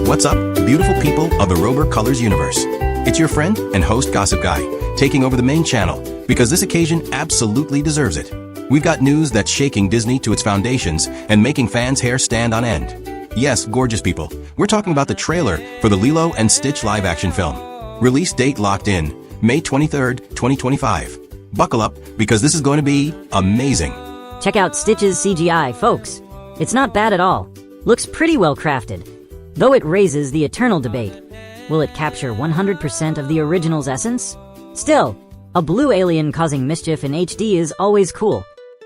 What's up, beautiful people of the Rober Colors universe? It's your friend and host Gossip Guy, taking over the main channel, because this occasion absolutely deserves it. We've got news that's shaking Disney to its foundations and making fans' hair stand on end. Yes, gorgeous people, we're talking about the trailer for the Lilo and Stitch live-action film. Release date locked in, May 23rd, 2025. Buckle up, because this is going to be amazing. Check out Stitch's CGI, folks. It's not bad at all. Looks pretty well crafted. Though it raises the eternal debate. Will it capture 100% of the original's essence? Still, a blue alien causing mischief in HD is always cool.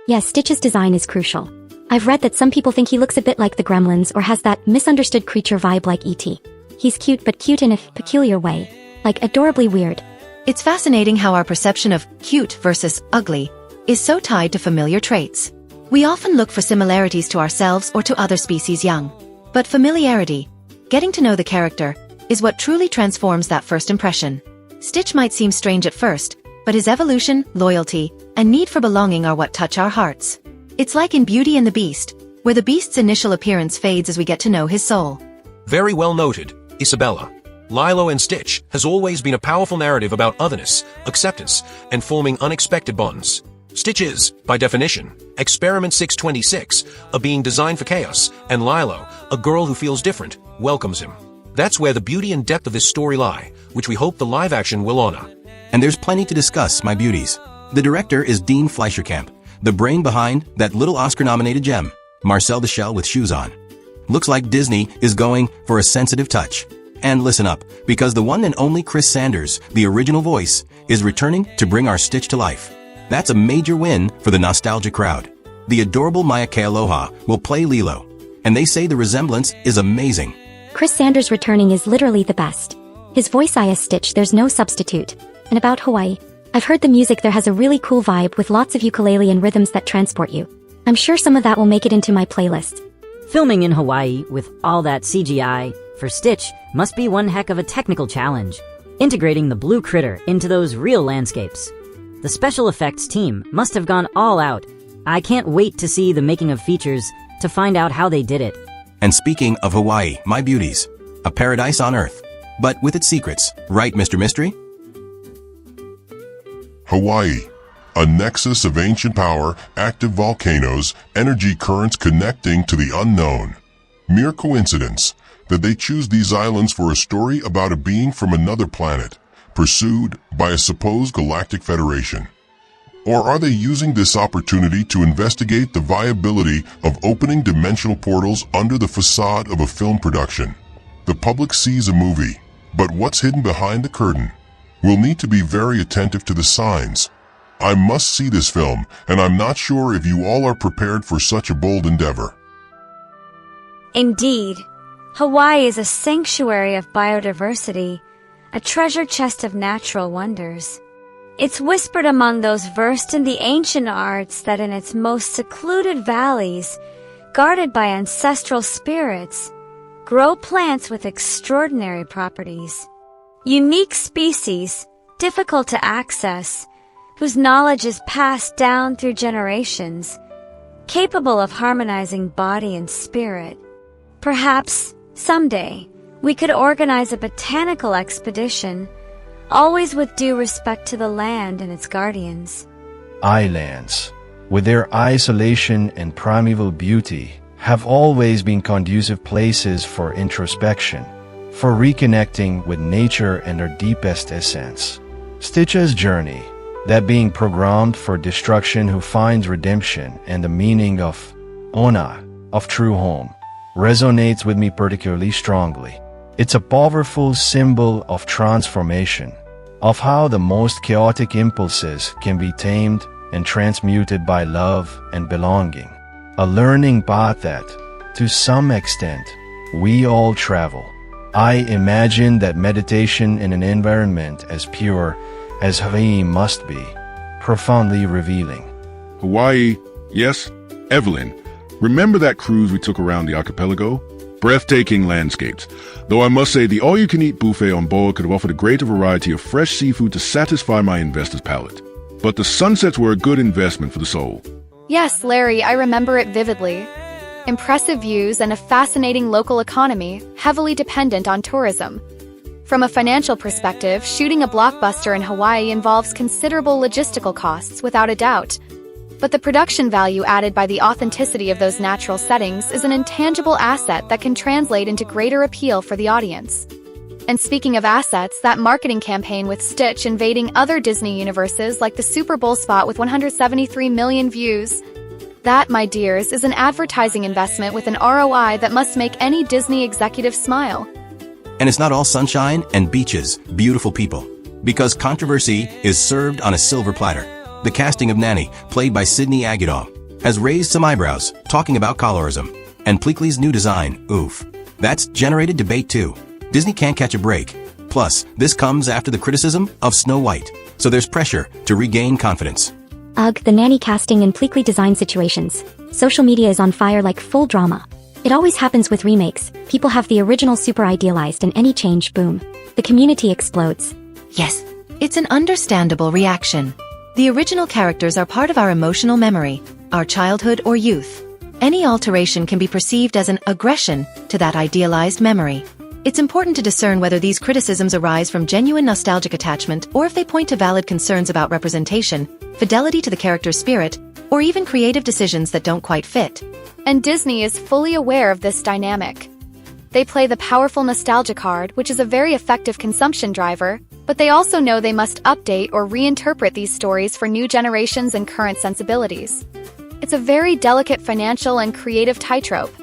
Yes, Stitch's design is crucial. I've read that some people think he looks a bit like the Gremlins or has that misunderstood creature vibe like E.T. He's cute, but cute in a peculiar way. Like adorably weird. It's fascinating how our perception of cute versus ugly is so tied to familiar traits. We often look for similarities to ourselves or to other species young. But familiarity, getting to know the character, is what truly transforms that first impression. Stitch might seem strange at first, but his evolution, loyalty, and need for belonging are what touch our hearts. It's like in Beauty and the Beast, where the beast's initial appearance fades as we get to know his soul. Very well noted, Isabella. Lilo and Stitch has always been a powerful narrative about otherness, acceptance, and forming unexpected bonds. Stitch is, by definition, Experiment 626, a being designed for chaos, and Lilo, a girl who feels different, welcomes him. That's where the beauty and depth of this story lie, which we hope the live action will honor. And there's plenty to discuss, my beauties. The director is Dean Fleischer-Camp, the brain behind that little Oscar-nominated gem, Marcel the Shell with Shoes On. Looks like Disney is going for a sensitive touch. And listen up, because the one and only Chris Sanders, the original voice, is returning to bring our Stitch to life. That's a major win for the nostalgia crowd. The adorable Maia Kealoha will play Lilo, and they say the resemblance is amazing. Chris Sanders returning is literally the best. His voice as Stitch, there's no substitute. And about Hawaii, I've heard the music there has a really cool vibe with lots of ukulele and rhythms that transport you. I'm sure some of that will make it into my playlist. Filming in Hawaii with all that CGI for Stitch must be one heck of a technical challenge, integrating the blue critter into those real landscapes. The special effects team must have gone all out. I can't wait to see the making of features to find out how they did it. And speaking of Hawaii, my beauties, a paradise on Earth, but with its secrets, right, Mr. Mystery? Hawaii, a nexus of ancient power, active volcanoes, energy currents connecting to the unknown. Mere coincidence that they choose these islands for a story about a being from another planet, pursued by a supposed galactic federation? Or are they using this opportunity to investigate the viability of opening dimensional portals under the facade of a film production? The public sees a movie, but what's hidden behind the curtain? We'll need to be very attentive to the signs. I must see this film, and I'm not sure if you all are prepared for such a bold endeavor. Indeed, Hawaii is a sanctuary of biodiversity, a treasure chest of natural wonders. It's whispered among those versed in the ancient arts that in its most secluded valleys, guarded by ancestral spirits, grow plants with extraordinary properties. Unique species, difficult to access, whose knowledge is passed down through generations, capable of harmonizing body and spirit. Perhaps, someday, we could organize a botanical expedition, always with due respect to the land and its guardians. Islands, with their isolation and primeval beauty, have always been conducive places for introspection, for reconnecting with nature and her deepest essence. Stitch's journey, that being programmed for destruction who finds redemption and the meaning of Ohana, of true home, resonates with me particularly strongly. It's a powerful symbol of transformation, of how the most chaotic impulses can be tamed and transmuted by love and belonging. A learning path that, to some extent, we all travel. I imagine that meditation in an environment as pure as Hawaii must be, profoundly revealing. Hawaii, yes. Evelyn, remember that cruise we took around the archipelago? Breathtaking landscapes. Though I must say the all-you-can-eat buffet on board could have offered a greater variety of fresh seafood to satisfy my investor's palate. But the sunsets were a good investment for the soul. Yes, Larry, I remember it vividly. impressive views, and a fascinating local economy, heavily dependent on tourism. From a financial perspective, shooting a blockbuster in Hawaii involves considerable logistical costs, without a doubt. But the production value added by the authenticity of those natural settings is an intangible asset that can translate into greater appeal for the audience. And speaking of assets, that marketing campaign with Stitch invading other Disney universes like the Super Bowl spot with 173 million views. That, my dears, is an advertising investment with an ROI that must make any Disney executive smile. And it's not all sunshine and beaches, beautiful people. Because controversy is served on a silver platter. The casting of Nanny, played by Sydney Aguilar, has raised some eyebrows, talking about colorism. And Pleakley's new design, oof. That's generated debate too. Disney can't catch a break. Plus, this comes after the criticism of Snow White. So there's pressure to regain confidence. Ugh, the nanny casting and Pleakley design situations. Social media is on fire like full drama. It always happens with remakes. People have the original super idealized and any change, boom. The community explodes. Yes, it's an understandable reaction. The original characters are part of our emotional memory, our childhood or youth. Any alteration can be perceived as an aggression to that idealized memory. It's important to discern whether these criticisms arise from genuine nostalgic attachment or if they point to valid concerns about representation, fidelity to the character's spirit, or even creative decisions that don't quite fit. And Disney is fully aware of this dynamic. They play the powerful nostalgia card, which is a very effective consumption driver, but they also know they must update or reinterpret these stories for new generations and current sensibilities. It's a very delicate financial and creative tightrope.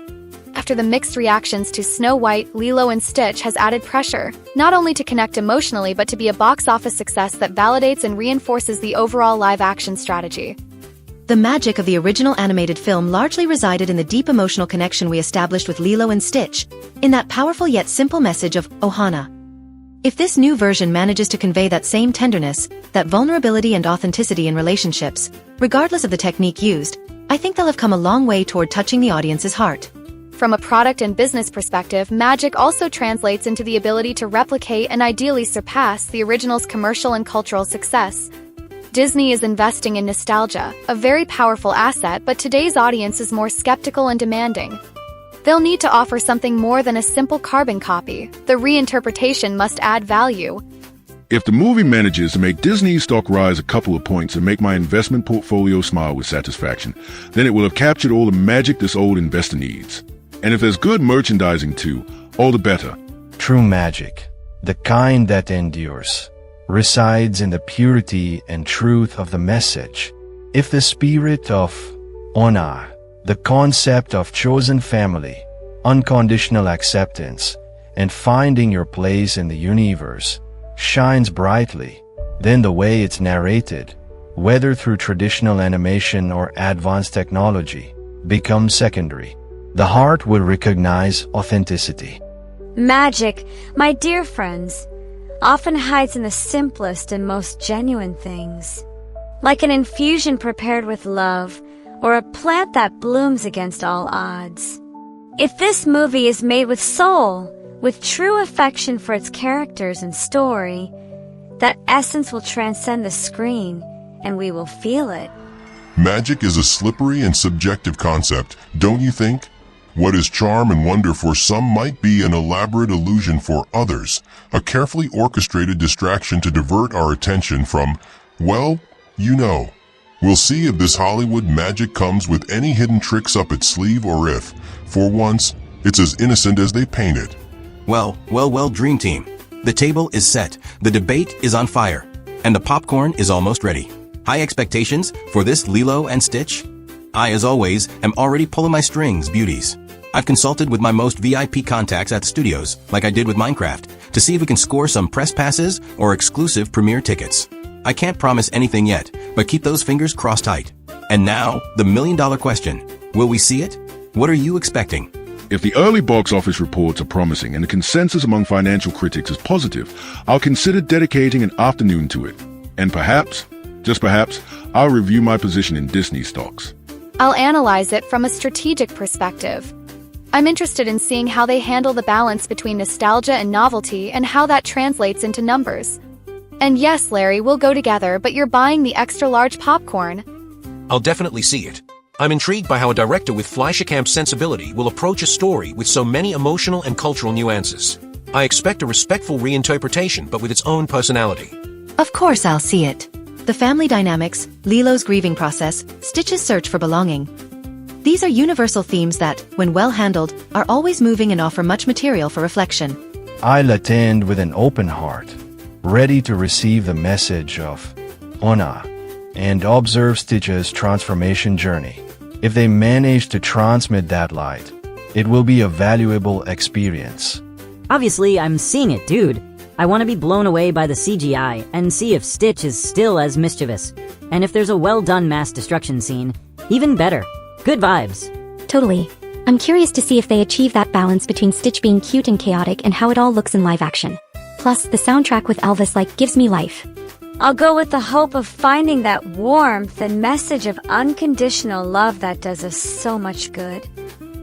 After the mixed reactions to Snow White, Lilo and Stitch has added pressure, not only to connect emotionally but to be a box office success that validates and reinforces the overall live-action strategy. The magic of the original animated film largely resided in the deep emotional connection we established with Lilo and Stitch, in that powerful yet simple message of Ohana. If this new version manages to convey that same tenderness, that vulnerability and authenticity in relationships, regardless of the technique used, I think they'll have come a long way toward touching the audience's heart. From a product and business perspective, magic also translates into the ability to replicate and ideally surpass the original's commercial and cultural success. Disney is investing in nostalgia, a very powerful asset, but today's audience is more skeptical and demanding. They'll need to offer something more than a simple carbon copy. The reinterpretation must add value. If the movie manages to make Disney's stock rise a couple of points and make my investment portfolio smile with satisfaction, then it will have captured all the magic this old investor needs. And if there's good merchandising too, all the better. True magic, the kind that endures, resides in the purity and truth of the message. If the spirit of Ohana, the concept of chosen family, unconditional acceptance, and finding your place in the universe, shines brightly, then the way it's narrated, whether through traditional animation or advanced technology, becomes secondary. The heart will recognize authenticity. Magic, my dear friends, often hides in the simplest and most genuine things. Like an infusion prepared with love, or a plant that blooms against all odds. If this movie is made with soul, with true affection for its characters and story, that essence will transcend the screen, and we will feel it. Magic is a slippery and subjective concept, don't you think? What is charm and wonder for some might be an elaborate illusion for others, a carefully orchestrated distraction to divert our attention from, well, you know. We'll see if this Hollywood magic comes with any hidden tricks up its sleeve or if, for once, it's as innocent as they paint it. Well, Dream Team. The table is set, the debate is on fire, and the popcorn is almost ready. High expectations for this Lilo and Stitch? I, as always, am already pulling my strings, beauties. I've consulted with my most VIP contacts at the studios, like I did with Minecraft, to see if we can score some press passes or exclusive premiere tickets. I can't promise anything yet, but keep those fingers crossed tight. And now, the million-dollar question. Will we see it? What are you expecting? If the early box office reports are promising and the consensus among financial critics is positive, I'll consider dedicating an afternoon to it. And perhaps, just perhaps, I'll review my position in Disney stocks. I'll analyze it from a strategic perspective. I'm interested in seeing how they handle the balance between nostalgia and novelty and how that translates into numbers. And yes, Larry, we'll go together, but you're buying the extra large popcorn. I'll definitely see it. I'm intrigued by how a director with Fleischer-Camp's sensibility will approach a story with so many emotional and cultural nuances. I expect a respectful reinterpretation but with its own personality. Of course I'll see it. The family dynamics, Lilo's grieving process, Stitch's search for belonging. These are universal themes that, when well handled, are always moving and offer much material for reflection. I'll attend with an open heart, ready to receive the message of Ohana and observe Stitch's transformation journey. If they manage to transmit that light, it will be a valuable experience. Obviously, I'm seeing it, dude. I want to be blown away by the CGI and see if Stitch is still as mischievous. And if there's a well-done mass destruction scene, even better. Good vibes. Totally. I'm curious to see if they achieve that balance between Stitch being cute and chaotic and how it all looks in live action. Plus, the soundtrack with Elvis gives me life. I'll go with the hope of finding that warmth and message of unconditional love that does us so much good.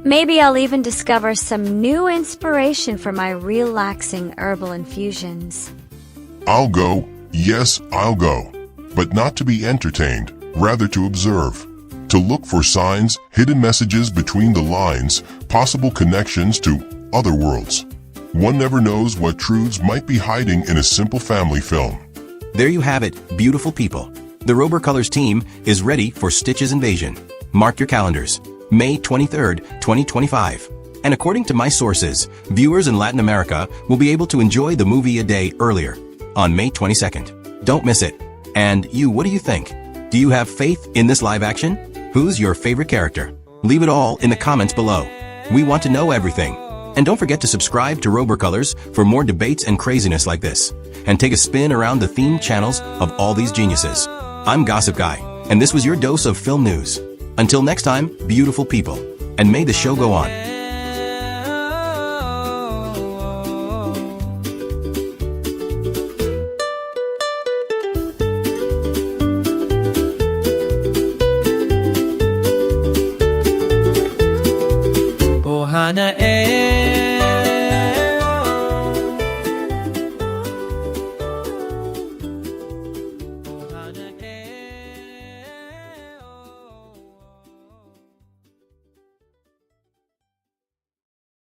Maybe I'll even discover some new inspiration for my relaxing herbal infusions. I'll go. Yes, I'll go. But not to be entertained, rather to observe. To look for signs, hidden messages between the lines, possible connections to other worlds. One never knows what truths might be hiding in a simple family film. There you have it, beautiful people. The Rober Colors team is ready for Stitch's invasion. Mark your calendars. May 23rd, 2025. And according to my sources, viewers in Latin America will be able to enjoy the movie a day earlier, on May 22nd. Don't miss it. And you, what do you think? Do you have faith in this live action? Who's your favorite character? Leave it all in the comments below. We want to know everything. And don't forget to subscribe to Rober Colors for more debates and craziness like this. And take a spin around the themed channels of all these geniuses. I'm Gossip Guy, and this was your dose of film news. Until next time, beautiful people, and may the show go on. Ohana